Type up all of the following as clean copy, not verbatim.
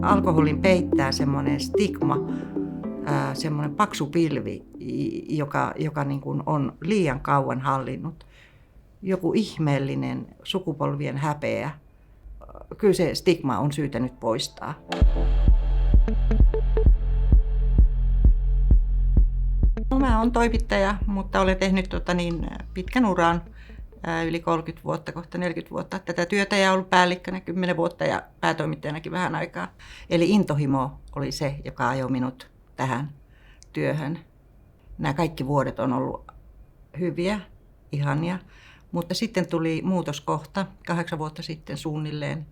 alkoholin peittää semmoinen stigma, semmoinen paksu pilvi, joka niin kuin on liian kauan hallinnut. Joku ihmeellinen sukupolvien häpeä. Kyllä se stigma on syytä nyt poistaa. No, mä oon toimittaja, mutta olen tehnyt pitkän uran, yli 30 vuotta, kohta 40 vuotta tätä työtä ja ollut päällikkönä 10 vuotta ja päätoimittajanakin vähän aikaa. Eli intohimo oli se, joka ajoi minut tähän työhön. Nämä kaikki vuodet on ollut hyviä, ihania, mutta sitten tuli muutoskohta 8 vuotta sitten suunnilleen,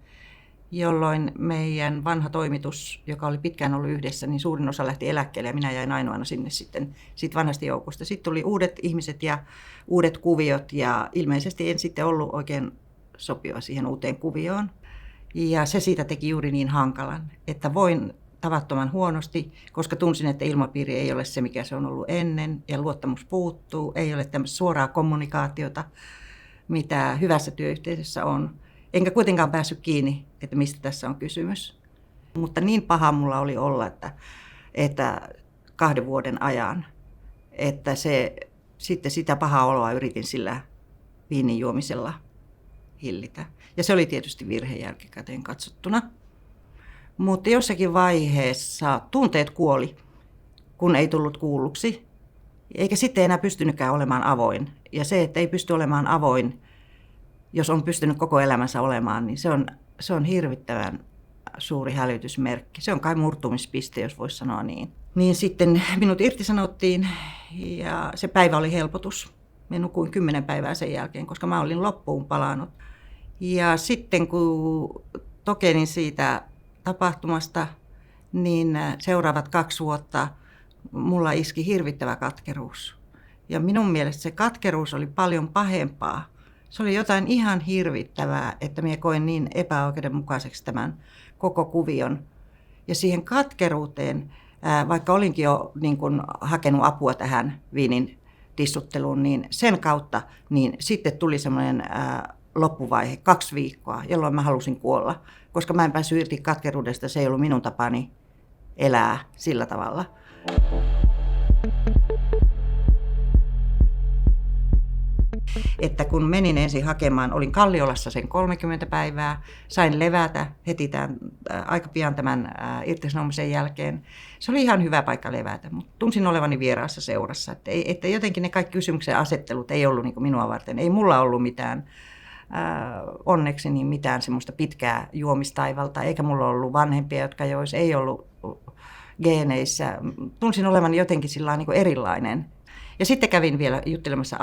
jolloin meidän vanha toimitus, joka oli pitkään ollut yhdessä, niin suurin osa lähti eläkkeelle ja minä jäin ainoana sinne sitten vanhasta joukosta. Sitten tuli uudet ihmiset ja uudet kuviot ja ilmeisesti en sitten ollut oikein sopiva siihen uuteen kuvioon. Ja se siitä teki juuri niin hankalan, että voin tavattoman huonosti, koska tunsin, että ilmapiiri ei ole se, mikä se on ollut ennen ja luottamus puuttuu, ei ole tämmöistä suoraa kommunikaatiota, mitä hyvässä työyhteisössä on. Enkä kuitenkaan päässyt kiinni, että mistä tässä on kysymys. Mutta niin paha mulla oli olla, että 2 vuoden ajan, että sitten sitä pahaa oloa yritin sillä viinin juomisella hillitä. Ja se oli tietysti virhe jälkikäteen katsottuna. Mutta jossakin vaiheessa tunteet kuoli, kun ei tullut kuulluksi. Eikä sitten enää pystynytkään olemaan avoin. Ja se, että ei pysty olemaan avoin, jos on pystynyt koko elämänsä olemaan, niin se on hirvittävän suuri hälytysmerkki. Se on kai murtumispiste, jos voisi sanoa niin. Niin sitten minut irtisanottiin ja se päivä oli helpotus. Minä nukuin 10 päivää sen jälkeen, koska mä olin loppuun palannut. Ja sitten kun tokenin siitä tapahtumasta, niin seuraavat 2 vuotta mulla iski hirvittävä katkeruus. Ja minun mielestä se katkeruus oli paljon pahempaa. Se oli jotain ihan hirvittävää, että minä koin niin epäoikeudenmukaiseksi tämän koko kuvion. Ja siihen katkeruuteen, vaikka olinkin jo niin kuin hakenut apua tähän viinin tissutteluun, niin sen kautta niin sitten tuli semmoinen loppuvaihe, 2 viikkoa, jolloin mä halusin kuolla. Koska mä en päässyt irti katkeruudesta, se ei ollut minun tapani elää sillä tavalla. Että kun menin ensin hakemaan, olin Kalliolassa sen 30 päivää, sain levätä heti aika pian tämän irtisanomisen jälkeen. Se oli ihan hyvä paikka levätä, mutta tunsin olevani vieraassa seurassa. Että jotenkin ne kaikki kysymyksen asettelut ei ollut niin kuin minua varten. Ei mulla ollut mitään, onneksi niin mitään semmoista pitkää juomistaivalta, eikä mulla ollut vanhempia, jotka jois, ei ollut geeneissä. Tunsin olevani jotenkin sillä niin kuin erilainen. Ja sitten kävin vielä juttelemassa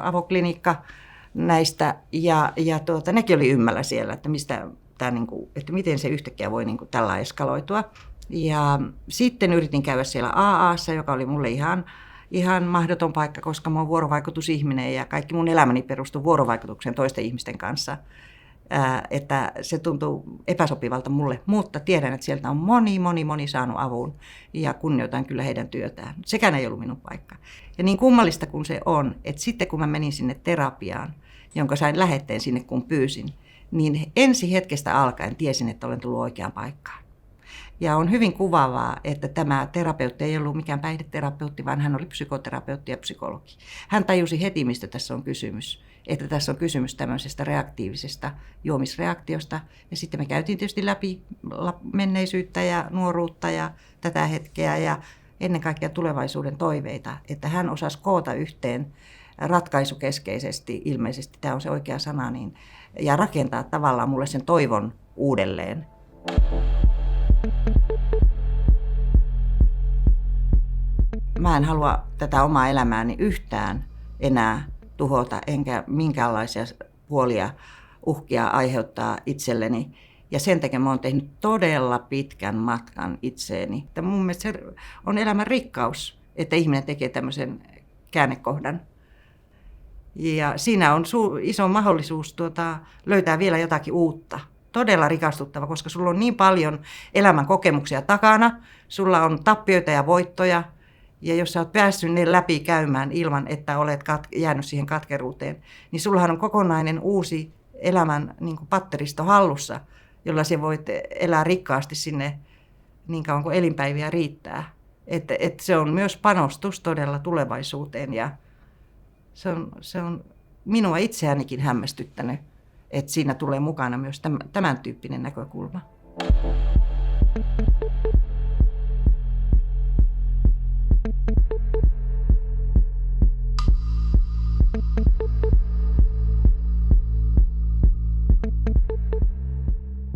avoklinikka näistä ja nekin oli ymmällä siellä, että että miten se yhtäkkiä voi tällä eskaloitua. Ja sitten yritin käydä siellä AA:ssa, joka oli mulle ihan mahdoton paikka, koska mä oon vuorovaikutusihminen ja kaikki mun elämäni perustuu vuorovaikutukseen toisten ihmisten kanssa. Että se tuntuu epäsopivalta mulle, mutta tiedän, että sieltä on moni saanut avun ja kunnioitan kyllä heidän työtään. Sekään ei ollut minun paikka. Ja niin kummallista kuin se on, että sitten kun mä menin sinne terapiaan, jonka sain lähetteen sinne kun pyysin, niin ensi hetkestä alkaen tiesin, että olen tullut oikeaan paikkaan. Ja on hyvin kuvaavaa, että tämä terapeutti ei ollut mikään päihdeterapeutti, vaan hän oli psykoterapeutti ja psykologi. Hän tajusi heti, mistä tässä on kysymys. Että tässä on kysymys tämmöisestä reaktiivisesta juomisreaktiosta. Ja sitten me käytiin tietysti läpi menneisyyttä ja nuoruutta ja tätä hetkeä ja ennen kaikkea tulevaisuuden toiveita. Että hän osasi koota yhteen ratkaisukeskeisesti, ilmeisesti tämä on se oikea sana, ja rakentaa tavallaan mulle sen toivon uudelleen. Mä en halua tätä omaa elämääni yhtään enää tuhota, enkä minkäänlaisia huolia, uhkia aiheuttaa itselleni. Ja sen takia mä oon tehnyt todella pitkän matkan itseeni. Että mun mielestä se on elämän rikkaus, että ihminen tekee tämmöisen käännekohdan. Ja siinä on iso mahdollisuus löytää vielä jotakin uutta. Todella rikastuttava, koska sulla on niin paljon elämän kokemuksia takana, sulla on tappioita ja voittoja, ja jos sä oot päässyt ne läpi käymään ilman, että olet jäänyt siihen katkeruuteen, niin sullahan on kokonainen uusi elämän patteristo hallussa, jolla sä voit elää rikkaasti sinne niin kauan kuin elinpäiviä riittää. Et se on myös panostus todella tulevaisuuteen ja se on minua itseänikin hämmästyttänyt, että siinä tulee mukana myös tämän tyyppinen näkökulma.